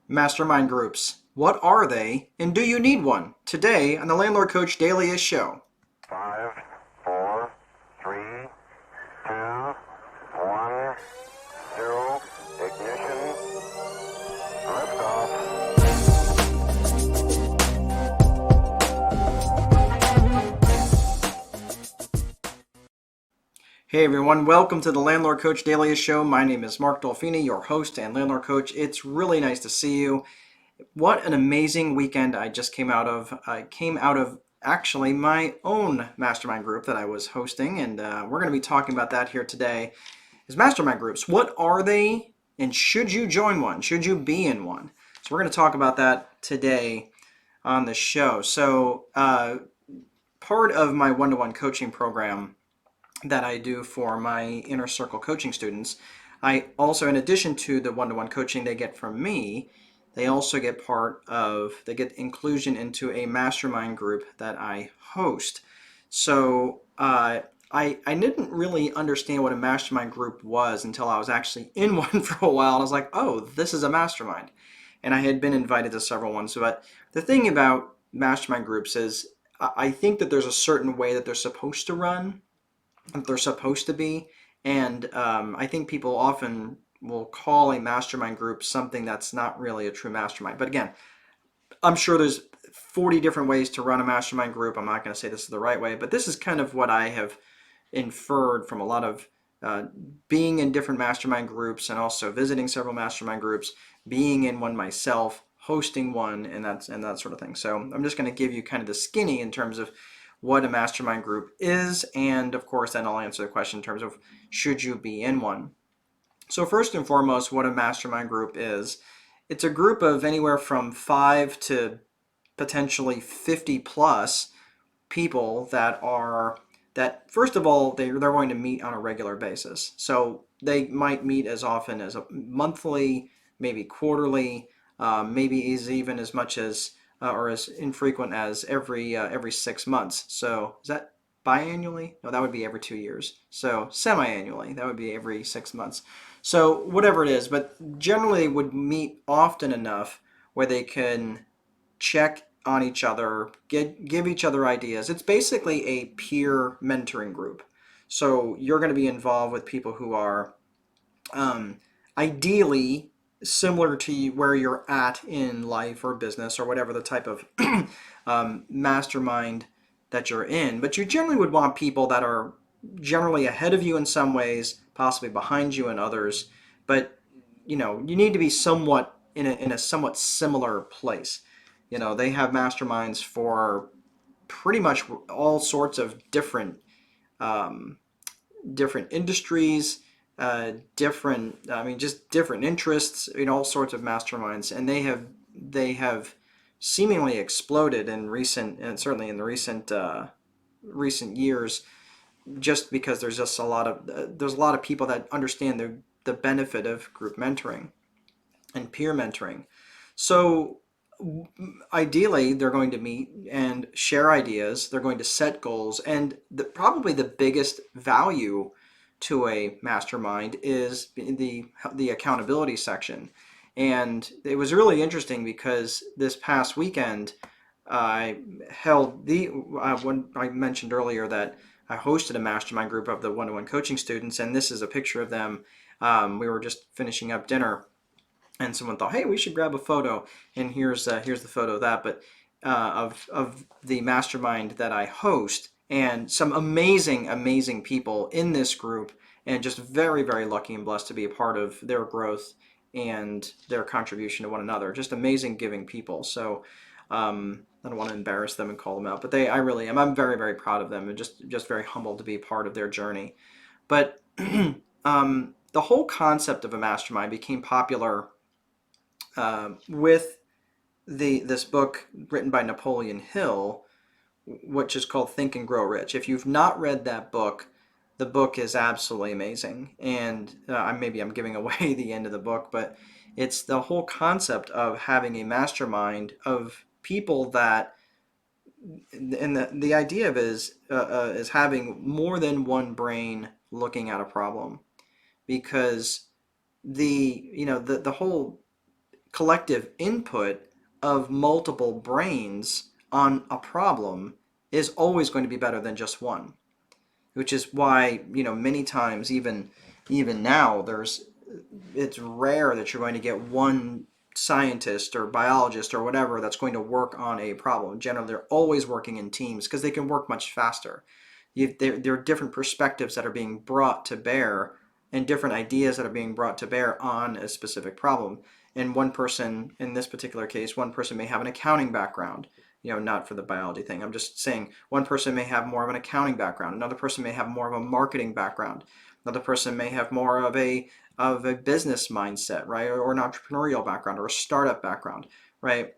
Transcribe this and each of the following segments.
Mastermind groups. What are they, and do you need one? Today on the Landlord Coach Daily Show. Five, four, three, two, one, zero, ignition, liftoff. Hey everyone, welcome to the Landlord Coach Daily Show. My name is Mark Dolfini, your host and Landlord Coach. It's really nice to see you. What an amazing weekend I just came out of. I came out of actually my own mastermind group that I was hosting, and we're going to be talking about that here today. Is mastermind groups. What are they, and should you join one? Should you be in one? So we're going to talk about that today on the show. So part of my one-to-one coaching program that I do for my inner circle coaching students, I also, in addition to the one-to-one coaching they get from me, they also get they get inclusion into a mastermind group that I host. So I didn't really understand what a mastermind group was until I was actually in one for a while. And I was like, oh, this is a mastermind. And I had been invited to several ones. But the thing about mastermind groups is I think that there's a certain way that they're supposed to run, that they're supposed to be. And I think people often will call a mastermind group something that's not really a true mastermind. But again, I'm sure there's 40 different ways to run a mastermind group. I'm not going to say this is the right way, but this is kind of what I have inferred from a lot of being in different mastermind groups and also visiting several mastermind groups, being in one myself, hosting one, and that sort of thing. So I'm just going to give you kind of the skinny in terms of what a mastermind group is, and of course then I'll answer the question in terms of should you be in one. So first and foremost, what a mastermind group is, it's a group of anywhere from 5 to potentially 50 plus people that first of all they're going to meet on a regular basis. So they might meet as often as a monthly, maybe quarterly, maybe even as much as or as infrequent as every 6 months. So is that biannually? No, that would be every 2 years. So semi-annually, that would be every 6 months. So whatever it is, but generally would meet often enough where they can check on each other, give each other ideas. It's basically a peer mentoring group. So you're going to be involved with people who are um, ideally similar to where you're at in life or business or whatever the type of mastermind that you're in. But you generally would want people that are generally ahead of you in some ways, possibly behind you in others. But you need to be somewhat in a somewhat similar place. They have masterminds for pretty much all sorts of um, different industries, just different interests, all sorts of masterminds, and they have seemingly exploded in recent, and certainly in the recent years, just because there's a lot of people that understand the benefit of group mentoring and peer mentoring. So ideally, they're going to meet and share ideas. They're going to set goals, and probably the biggest value to a mastermind is the accountability section. And it was really interesting because this past weekend I held when I mentioned earlier that I hosted a mastermind group of the one-to-one coaching students, and this is a picture of them. We were just finishing up dinner, and someone thought, "Hey, we should grab a photo." And here's the photo of that, but of the mastermind that I host, and some amazing people in this group, and just very lucky and blessed to be a part of their growth and their contribution to one another. Just amazing giving people. So I don't want to embarrass them and call them out, but I really am. I'm very proud of them, and just very humbled to be part of their journey. But the whole concept of a mastermind became popular with this book written by Napoleon Hill, which is called Think and Grow Rich. If you've not read that book, the book is absolutely amazing. And maybe I'm giving away the end of the book, but it's the whole concept of having a mastermind of people that, and the idea of is having more than one brain looking at a problem, because the whole collective input of multiple brains on a problem is always going to be better than just one, which is why, many times, even now, it's rare that you're going to get one scientist or biologist or whatever that's going to work on a problem. Generally, they're always working in teams because they can work much faster. There are different perspectives that are being brought to bear and different ideas that are being brought to bear on a specific problem. And one person, in this particular case, one person may have an accounting background, not for the biology thing. I'm just saying one person may have more of an accounting background. Another person may have more of a marketing background. Another person may have more of a business mindset, right? Or an entrepreneurial background or a startup background, right?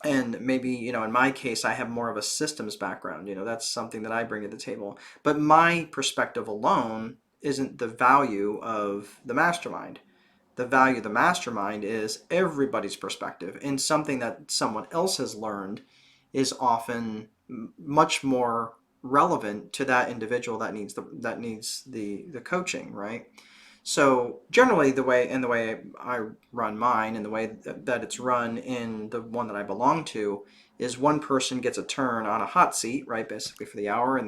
And maybe, in my case, I have more of a systems background. That's something that I bring to the table. But my perspective alone isn't the value of the mastermind. The value of the mastermind is everybody's perspective, and something that someone else has learned is often much more relevant to that individual that needs the coaching, right? So generally, the way I run mine, and the way that it's run in the one that I belong to, is one person gets a turn on a hot seat, right, basically for the hour, and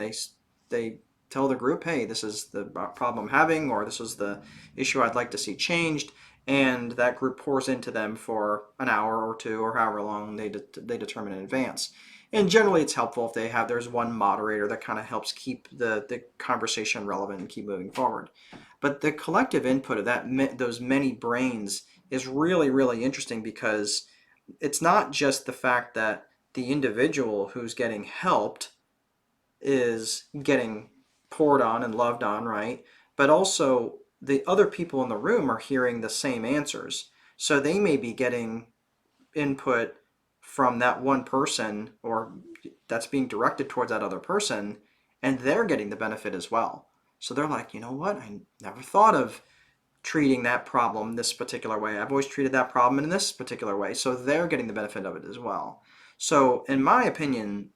they tell the group, hey, this is the problem I'm having, or this is the issue I'd like to see changed, and that group pours into them for an hour or two, or however long they determine in advance. And generally, it's helpful if there's one moderator that kind of helps keep the conversation relevant and keep moving forward. But the collective input of those many brains is really, really interesting, because it's not just the fact that the individual who's getting helped is getting poured on and loved on, right? But also the other people in the room are hearing the same answers. So they may be getting input from that one person, or that's being directed towards that other person, and they're getting the benefit as well. So they're like, you know what? I never thought of treating that problem this particular way. I've always treated that problem in this particular way. So they're getting the benefit of it as well. So, in my opinion,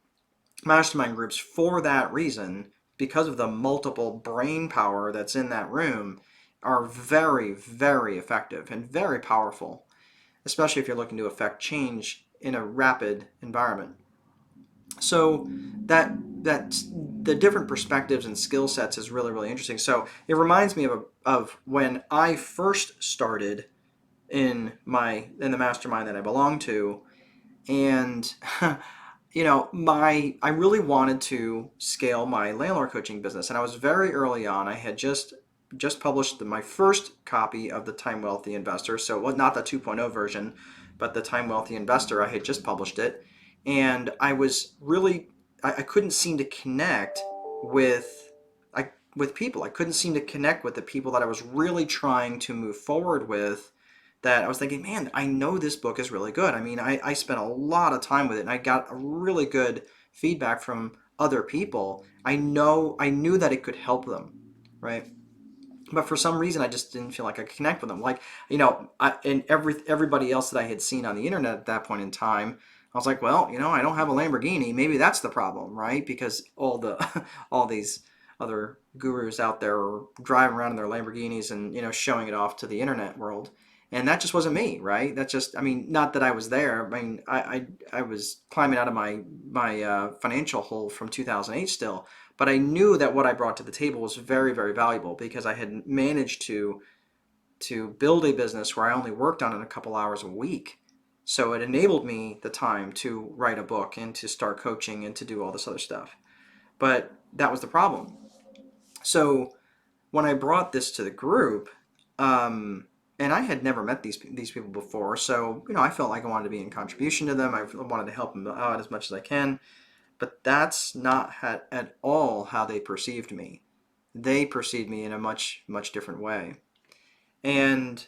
mastermind groups, for that reason, because of the multiple brain power that's in that room, are very, very effective and very powerful, especially if you're looking to affect change in a rapid environment. So that the different perspectives and skill sets is really, really interesting. So it reminds me of when I first started in the mastermind that I belong to, and I really wanted to scale my landlord coaching business, and I was very early on. I had just published my first copy of the Time Wealthy Investor, so it was not the 2.0 version, but the Time Wealthy Investor. I had just published it, and I was really I couldn't seem to connect with with people. I couldn't seem to connect with the people that I was really trying to move forward with, that I was thinking, man, I know this book is really good. I mean, I spent a lot of time with it, and I got a really good feedback from other people. I knew that it could help them, right? But for some reason, I just didn't feel like I could connect with them. Like, and everybody else that I had seen on the internet at that point in time, I was like, well, I don't have a Lamborghini. Maybe that's the problem, right? Because all these other gurus out there are driving around in their Lamborghinis and showing it off to the internet world, and that just wasn't me, right? That's just, I mean, not that I was there. I mean, I was climbing out of my financial hole from 2008 still, but I knew that what I brought to the table was very, very valuable, because I had managed to build a business where I only worked on it a couple hours a week. So it enabled me the time to write a book and to start coaching and to do all this other stuff. But that was the problem. So when I brought this to the group, and I had never met these people before, so I felt like I wanted to be in contribution to them. I wanted to help them out as much as I can. But that's not at all how they perceived me. They perceived me in a much, much different way. And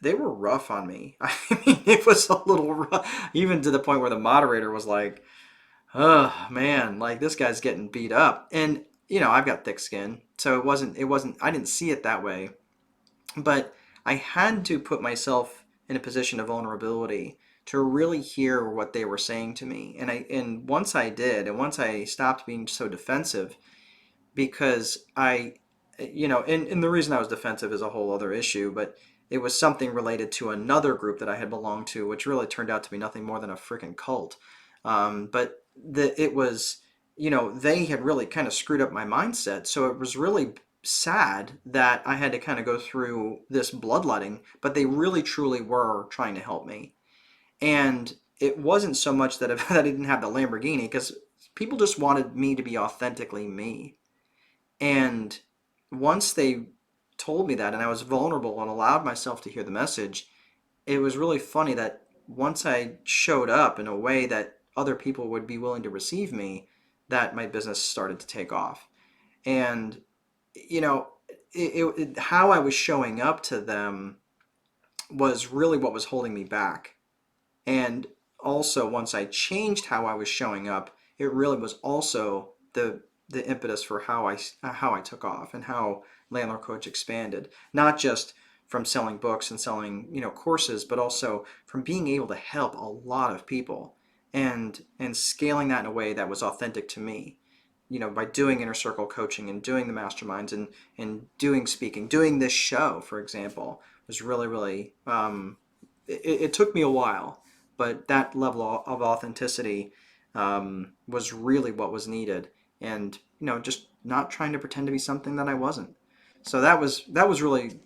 they were rough on me. I mean, it was a little rough, even to the point where the moderator was like, oh man, like this guy's getting beat up. And, I've got thick skin, so I didn't see it that way. But I had to put myself in a position of vulnerability to really hear what they were saying to me. And once I did, and once I stopped being so defensive, because and the reason I was defensive is a whole other issue, but it was something related to another group that I had belonged to, which really turned out to be nothing more than a freaking cult. But it was, they had really kind of screwed up my mindset. So it was really sad that I had to kind of go through this bloodletting, but they really truly were trying to help me. And it wasn't so much that that I didn't have the Lamborghini, because people just wanted me to be authentically me. And once they told me that and I was vulnerable and allowed myself to hear the message, it was really funny that once I showed up in a way that other people would be willing to receive me, that my business started to take off. And, you know, how I was showing up to them was really what was holding me back. And also, once I changed how I was showing up, it really was also the impetus for how I took off and how Landlord Coach expanded. Not just from selling books and selling courses, but also from being able to help a lot of people and scaling that in a way that was authentic to me. By doing inner circle coaching and doing the masterminds and doing speaking, doing this show, for example, was really really it took me a while, but that level of authenticity was really what was needed, and just not trying to pretend to be something that I wasn't. So that's really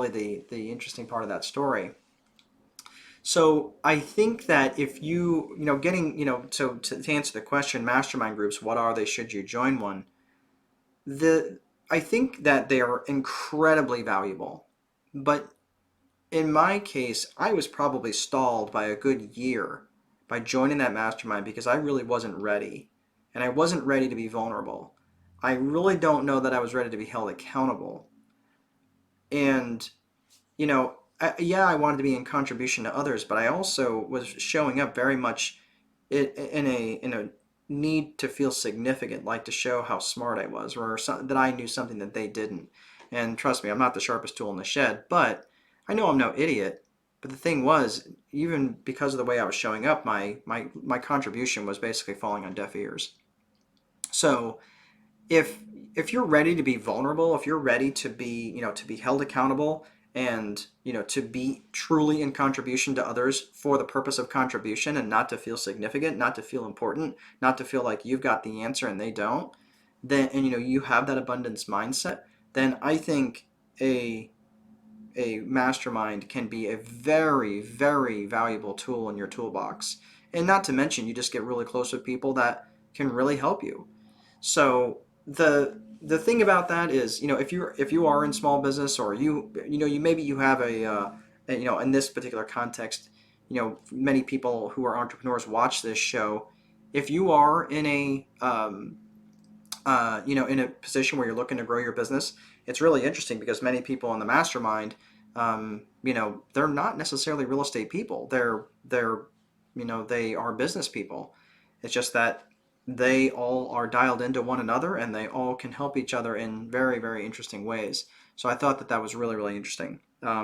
the interesting part of that story. So I think that if getting so to answer the question, mastermind groups, what are they? Should you join one? The I think that they are incredibly valuable, but in my case, I was probably stalled by a good year by joining that mastermind because I really wasn't ready. And I wasn't ready to be vulnerable. I really don't know that I was ready to be held accountable. And, yeah, I wanted to be in contribution to others, but I also was showing up very much in a need to feel significant, like to show how smart I was, or that I knew something that they didn't. And trust me, I'm not the sharpest tool in the shed, but I know I'm no idiot. But the thing was, even because of the way I was showing up, my contribution was basically falling on deaf ears. So if if you're ready to be vulnerable, if you're ready to be, to be held accountable and, to be truly in contribution to others for the purpose of contribution and not to feel significant, not to feel important, not to feel like you've got the answer and they don't, then and you have that abundance mindset, then I think a a mastermind can be a very, very valuable tool in your toolbox. And not to mention, you just get really close with people that can really help you. So the thing about that is, if you are in small business, or you maybe you have in this particular context, many people who are entrepreneurs watch this show. If you are in in a position where you're looking to grow your business, it's really interesting because many people in the mastermind, they're not necessarily real estate people. They are business people. It's just that they all are dialed into one another and they all can help each other in very, very interesting ways. So I thought that that was really, really interesting.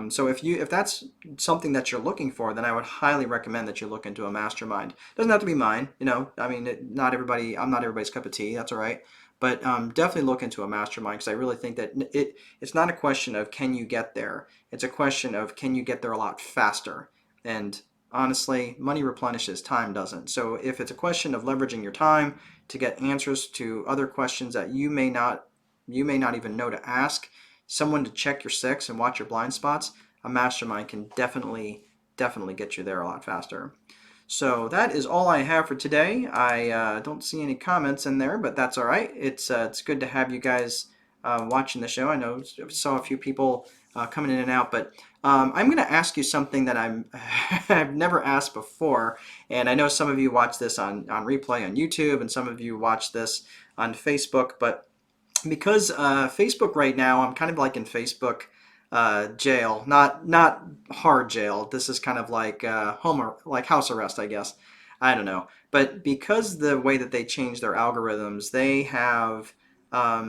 So if that's something that you're looking for, then I would highly recommend that you look into a mastermind. It doesn't have to be mine, I mean, not everybody. I'm not everybody's cup of tea. That's all right. But definitely look into a mastermind, because I really think that it's not a question of can you get there. It's a question of can you get there a lot faster. And honestly, money replenishes, time doesn't. So if it's a question of leveraging your time to get answers to other questions that you may not even know to ask, someone to check your six and watch your blind spots, a mastermind can definitely get you there a lot faster. So that is all I have for today. I don't see any comments in there, but that's all right. It's good to have you guys watching the show. I know I saw a few people coming in and out, but I'm going to ask you something that I've never asked before, and I know some of you watch this on replay on YouTube, and some of you watch this on Facebook, but because Facebook right now, I'm kind of like in Facebook jail, not hard jail. This is kind of like like house arrest, I guess. I don't know, but because the way that they change their algorithms, they have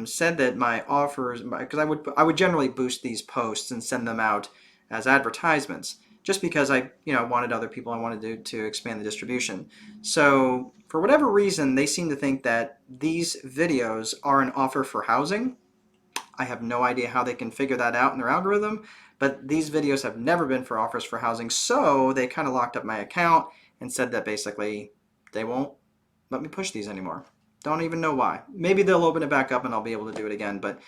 said that my offers, because I would generally boost these posts and send them out as advertisements, just because I wanted other people, I wanted to expand the distribution. So for whatever reason, they seem to think that these videos are an offer for housing. I have no idea how they can figure that out in their algorithm, But these videos have never been for offers for housing, so they kind of locked up my account and said that basically they won't let me push these anymore. Don't even know why. Maybe they'll open it back up and I'll be able to do it again. But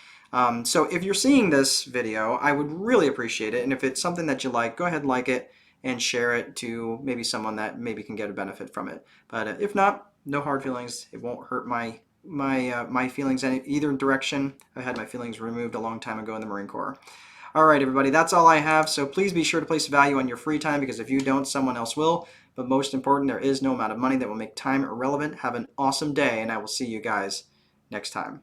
so if you're seeing this video, I would really appreciate it. And if it's something that you like, go ahead and like it and share it to maybe someone that maybe can get a benefit from it. But if not, no hard feelings. It won't hurt my feelings in either direction. I had my feelings removed a long time ago in the Marine Corps. All right, everybody, that's all I have. So please be sure to place value on your free time, because if you don't, someone else will. But most important, there is no amount of money that will make time irrelevant. Have an awesome day, and I will see you guys next time.